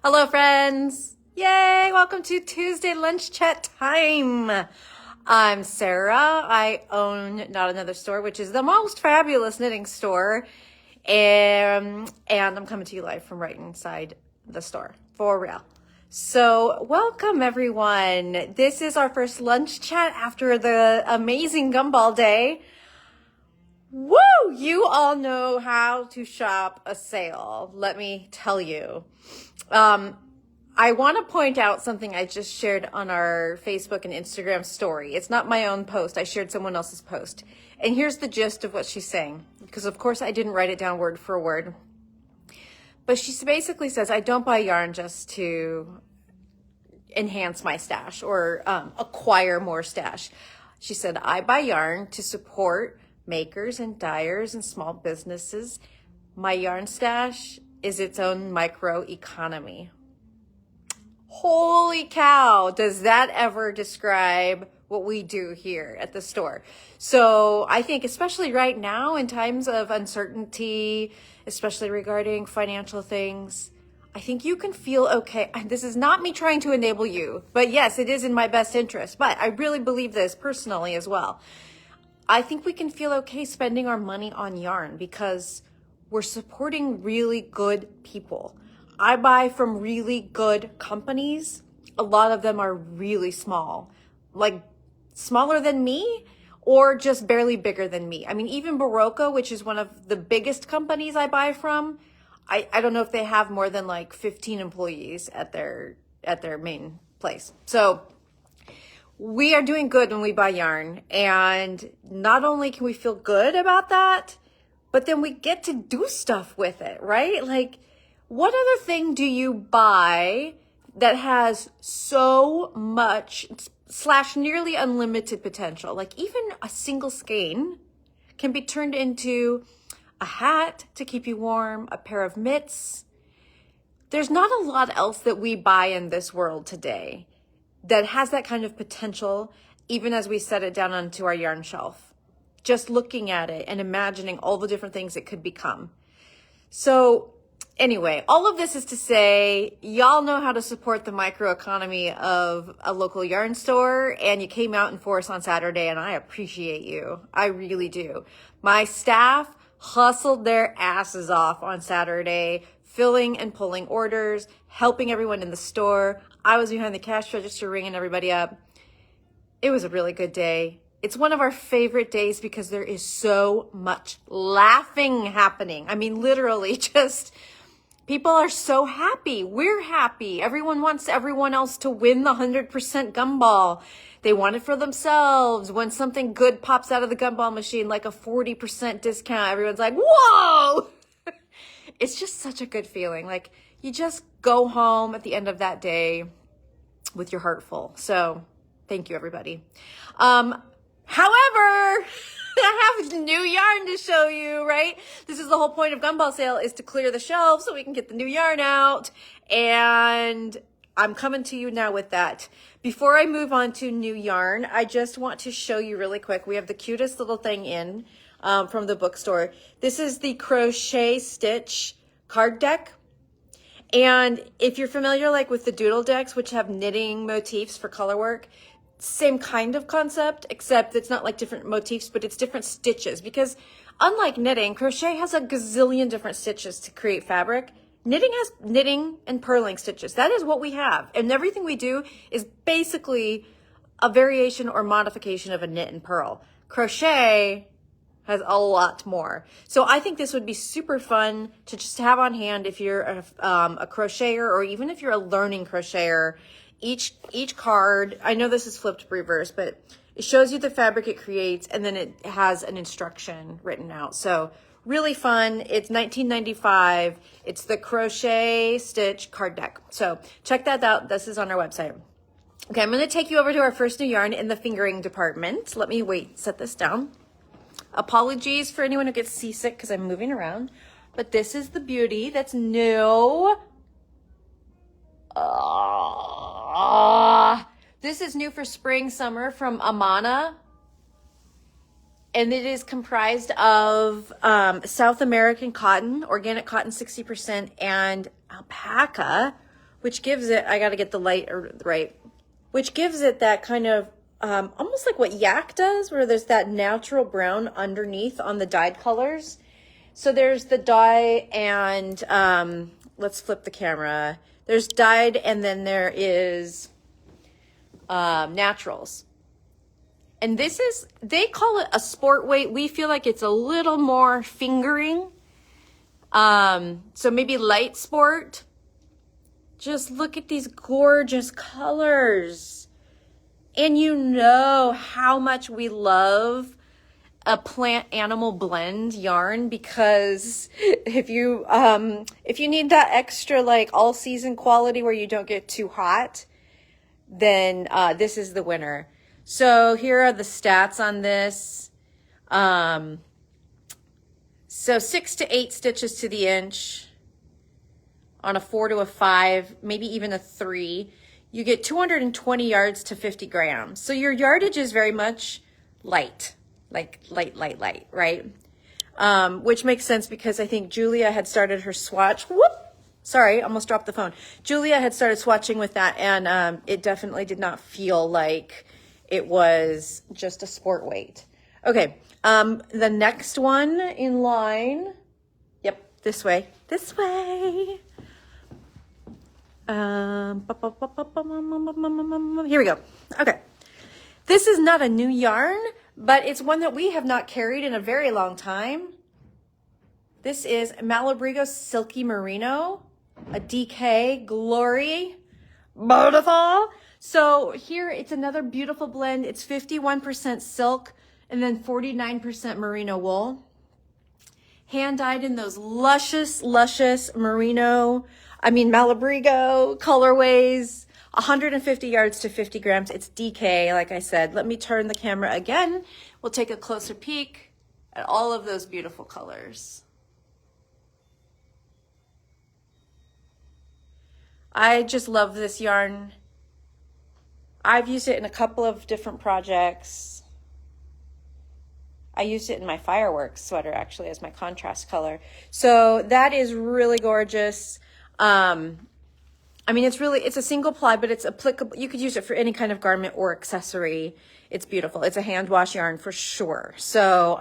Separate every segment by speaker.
Speaker 1: Hello, friends. Yay, welcome to Tuesday Lunch Chat Time. I'm Sarah. I own Not Another Store, which is the most fabulous knitting store. And I'm coming to you live from right inside the store, for real. So welcome, everyone. This is our first lunch chat after the amazing Gumball Day. Woo! You all know how to shop a sale, let me tell you. I want to point out something I just shared on our Facebook and Instagram story. It's not my own post. I shared someone else's post. And here's the gist of what she's saying, because of course I didn't write it down word for word. But she basically says, I don't buy yarn just to enhance my stash or acquire more stash. She said, I buy yarn to support makers and dyers and small businesses. My yarn stash is its own micro economy. Holy cow, does that ever describe what we do here at the store? So I think especially right now in times of uncertainty, especially regarding financial things, I think you can feel okay. This is not me trying to enable you, but yes, it is in my best interest. But I really believe this personally as well. I think we can feel okay spending our money on yarn because we're supporting really good people. I buy from really good companies. A lot of them are really small, like smaller than me or just barely bigger than me. I mean, even Barocco, which is one of the biggest companies I buy from, I don't know if they have more than like 15 employees at their main place. So we are doing good when we buy yarn, and not only can we feel good about that, but then we get to do stuff with it, right? Like, what other thing do you buy that has so much / nearly unlimited potential? Like even a single skein can be turned into a hat to keep you warm, a pair of mitts. There's not a lot else that we buy in this world today that has that kind of potential, even as we set it down onto our yarn shelf. Just looking at it and imagining all the different things it could become. So anyway, all of this is to say, y'all know how to support the microeconomy of a local yarn store, and you came out in force on Saturday, and I appreciate you. I really do. My staff hustled their asses off on Saturday, filling and pulling orders, helping everyone in the store. I was behind the cash register ringing everybody up. It was a really good day. It's one of our favorite days because there is so much laughing happening. I mean, literally just people are so happy. We're happy. Everyone wants everyone else to win the 100% gumball. They want it for themselves. When something good pops out of the gumball machine, like a 40% discount, everyone's like, whoa! It's just such a good feeling. Like you just go home at the end of that day with your heart full. So thank you, everybody. However, I have new yarn to show you, right? This is the whole point of Gumball Sale, is to clear the shelves so we can get the new yarn out. And I'm coming to you now with that. Before I move on to new yarn, I just want to show you really quick. We have the cutest little thing in from the bookstore. This is the Crochet Stitch card deck. And if you're familiar like with the doodle decks, which have knitting motifs for color work, same kind of concept, except it's not like different motifs, but it's different stitches. Because unlike knitting, crochet has a gazillion different stitches to create fabric. Knitting has knitting and purling stitches. That is what we have. And everything we do is basically a variation or modification of a knit and purl. Crochet has a lot more. So I think this would be super fun to just have on hand if you're a crocheter, or even if you're a learning crocheter. Each card, I know this is flipped reverse, but it shows you the fabric it creates, and then it has an instruction written out. So really fun. It's $19.95. It's the Crochet Stitch card deck. So check that out. This is on our website. Okay, I'm going to take you over to our first new yarn in the fingering department. Let me set this down. Apologies for anyone who gets seasick because I'm moving around, but this is the beauty that's new. This is new for spring, summer from Amano. And it is comprised of South American cotton, organic cotton 60%, and alpaca, which gives it, I got to get the light right, which gives it that kind of almost like what yak does, where there's that natural brown underneath on the dyed colors. So there's the dye and let's flip the camera. There's dyed and then there is naturals. And this is, they call it a sport weight. We feel like it's a little more fingering. So maybe light sport. Just look at these gorgeous colors. And you know how much we love a plant animal blend yarn, because if you need that extra like all season quality where you don't get too hot, then this is the winner. So here are the stats on this. So 6 to 8 stitches to the inch on a 4 to a 5, maybe even a 3. You get 220 yards to 50 grams. So your yardage is very much light, like light, right? Which makes sense because I think Julia had started her swatch. Whoop! Sorry, almost dropped the phone. Julia had started swatching with that, and it definitely did not feel like it was just a sport weight. Okay, the next one in line. Yep, this way. Here we go. Okay. This is not a new yarn, but it's one that we have not carried in a very long time. This is Malabrigo Silky Merino, a DK Glory. Beautiful. So here it's another beautiful blend. It's 51% silk and then 49% merino wool. Hand dyed in those luscious Malabrigo colorways. 150 yards to 50 grams. It's DK, like I said. Let me turn the camera again. We'll take a closer peek at all of those beautiful colors. I just love this yarn. I've used it in a couple of different projects. I used it in my fireworks sweater actually as my contrast color. So that is really gorgeous. I mean, it's a single ply, but it's applicable. You could use it for any kind of garment or accessory. It's beautiful. It's a hand wash yarn for sure. So,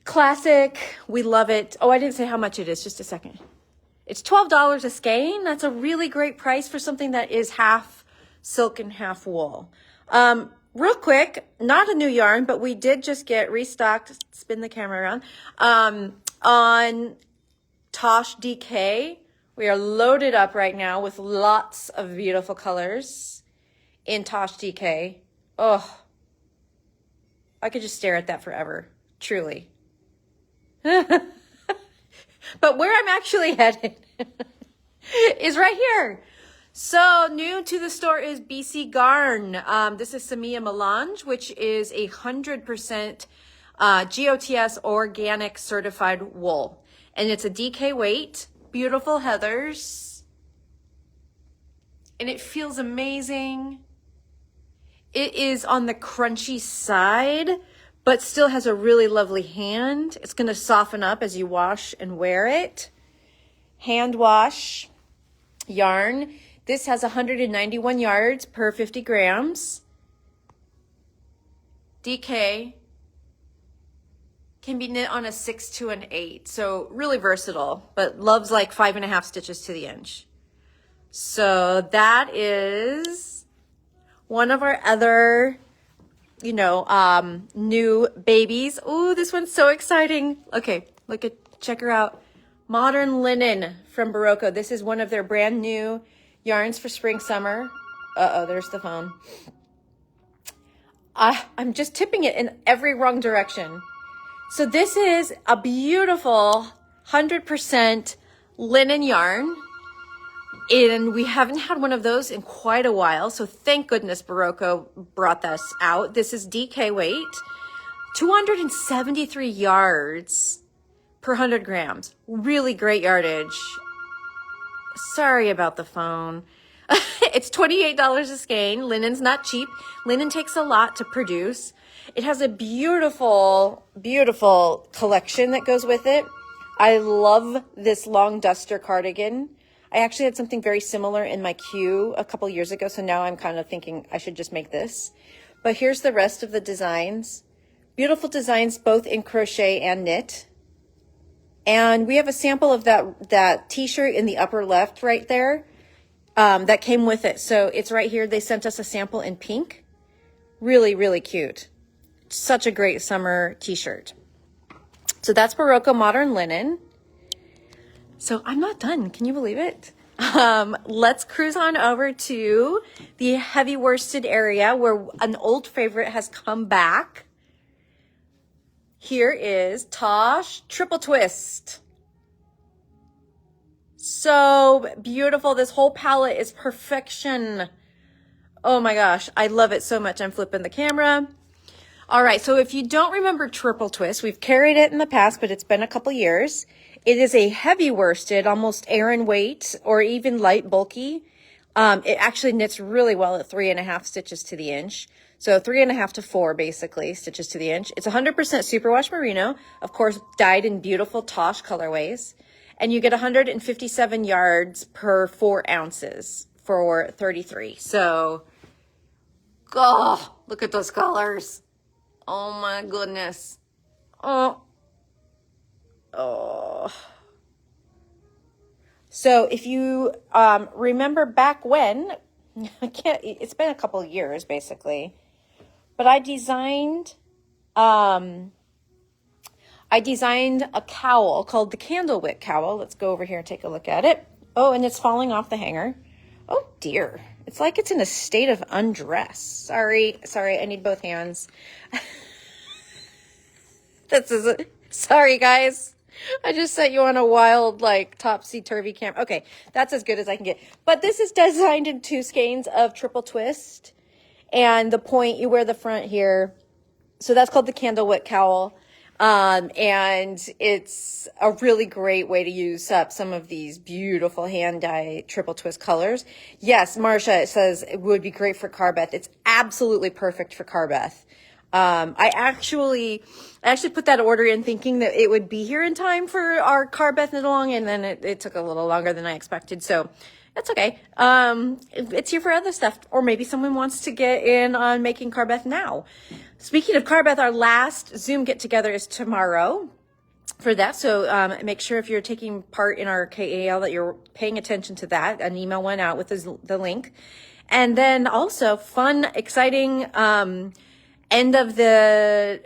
Speaker 1: classic. We love it. Oh, I didn't say how much it is. Just a second. It's $12 a skein. That's a really great price for something that is half silk and half wool. Real quick, not a new yarn, but we did just get restocked. Spin the camera around. On Tosh DK. We are loaded up right now with lots of beautiful colors in Tosh DK. Oh, I could just stare at that forever, truly. But where I'm actually headed is right here. So new to the store is BC Garn. This is Samia Melange, which is 100% GOTS organic certified wool. And it's a DK weight. Beautiful heathers. And it feels amazing. It is on the crunchy side, but still has a really lovely hand. It's going to soften up as you wash and wear it. Hand wash yarn. This has 191 yards per 50 grams. DK. Can be knit on a 6 to an 8. So really versatile, but loves like 5.5 stitches to the inch. So that is one of our other, new babies. Ooh, this one's so exciting. Okay, check her out. Modern Linen from Barocco. This is one of their brand new yarns for spring, summer. Uh-oh, there's the phone. I'm just tipping it in every wrong direction. So this is a beautiful 100% linen yarn. And we haven't had one of those in quite a while. So thank goodness Barocco brought this out. This is DK weight, 273 yards per 100 grams. Really great yardage. Sorry about the phone. It's $28 a skein. Linen's not cheap. Linen takes a lot to produce. It has a beautiful, beautiful collection that goes with it. I love this long duster cardigan. I actually had something very similar in my queue a couple years ago, so now I'm kind of thinking I should just make this. But here's the rest of the designs. Beautiful designs, both in crochet and knit. And we have a sample of that t-shirt in the upper left right there that came with it. So it's right here. They sent us a sample in pink. Really, really cute. Such a great summer t-shirt. So that's Barocco Modern Linen. So I'm not done. Can you believe it? Let's cruise on over to the heavy worsted area where an old favorite has come back. Here is Tosh Triple Twist. So beautiful. This whole palette is perfection. Oh my gosh, I love it so much. I'm flipping the camera. All right, so if you don't remember Triple Twist, we've carried it in the past, but it's been a couple years. It is a heavy worsted, almost Aran weight, or even light bulky. It actually knits really well at 3.5 stitches to the inch. So 3.5 to 4, basically, stitches to the inch. It's 100% superwash merino, of course, dyed in beautiful Tosh colorways. And you get 157 yards per 4 ounces for 33. So, oh, look at those colors. Oh my goodness. Oh. So if you remember back when, it's been a couple years basically, but I designed a cowl called the Candlewick cowl. Let's go over here and take a look at it. Oh, and it's falling off the hanger. Oh dear. It's like it's in a state of undress. Sorry, I need both hands. Sorry guys. I just set you on a wild, like, topsy-turvy camera. Okay, that's as good as I can get. But this is designed in 2 skeins of triple twist. And the point, you wear the front here. So that's called the Candlewick cowl. And it's a really great way to use up some of these beautiful hand-dyed triple twist colors. Yes, Marcia, it says it would be great for Carbeth. It's absolutely perfect for Carbeth. I actually put that order in thinking that it would be here in time for our Carbeth knit along, and then it took a little longer than I expected. So that's okay. It's here for other stuff, or maybe someone wants to get in on making Carbeth now. Speaking of Carbeth, our last Zoom get together is tomorrow for that. So, make sure if you're taking part in our KAL that you're paying attention to that. An email went out with the link. And then also fun, exciting, end of the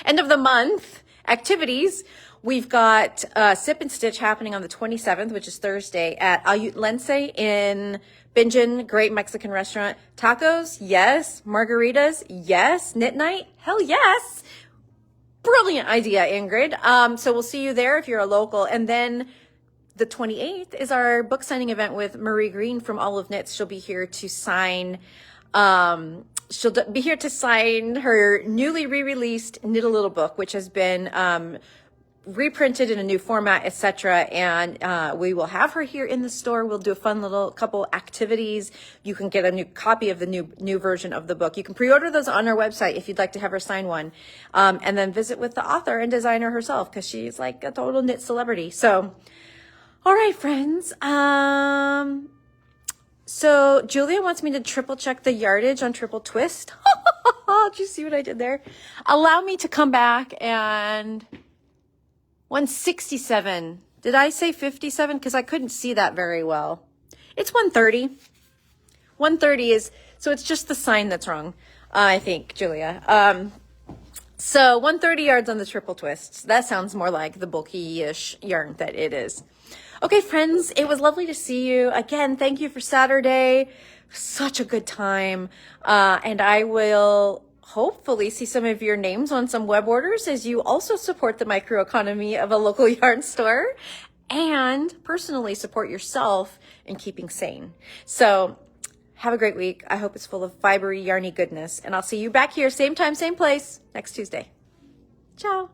Speaker 1: end of the month activities. We've got Sip and Stitch happening on the 27th, which is Thursday, at Ayutlense in Bingen. Great Mexican restaurant. Tacos, yes. Margaritas, yes. Knit night, hell yes. Brilliant idea, Ingrid. So we'll see you there if you're a local. And then the 28th is our book signing event with Marie Green from Olive Knits. She'll be here to sign she'll be here to sign her newly re-released Knit a Little book, which has been reprinted in a new format, etc. And we will have her here in the store. We'll do a fun little couple activities. You can get a new copy of the new version of the book. You can pre-order those on our website if you'd like to have her sign one, and then visit with the author and designer herself, because she's like a total knit celebrity. So, all right, friends. So Julia wants me to triple check the yardage on Triple Twist. Did you see what I did there? Allow me to come back and 167. Did I say 57? Because I couldn't see that very well. It's 130. 130 is, so it's just the sign that's wrong, I think, Julia. So 130 yards on the Triple Twist. That sounds more like the bulky-ish yarn that it is. Okay, friends, it was lovely to see you. Again, thank you for Saturday. Such a good time. And I will hopefully see some of your names on some web orders as you also support the microeconomy of a local yarn store and personally support yourself in keeping sane. So have a great week. I hope it's full of fibery, yarny goodness. And I'll see you back here, same time, same place, next Tuesday. Ciao.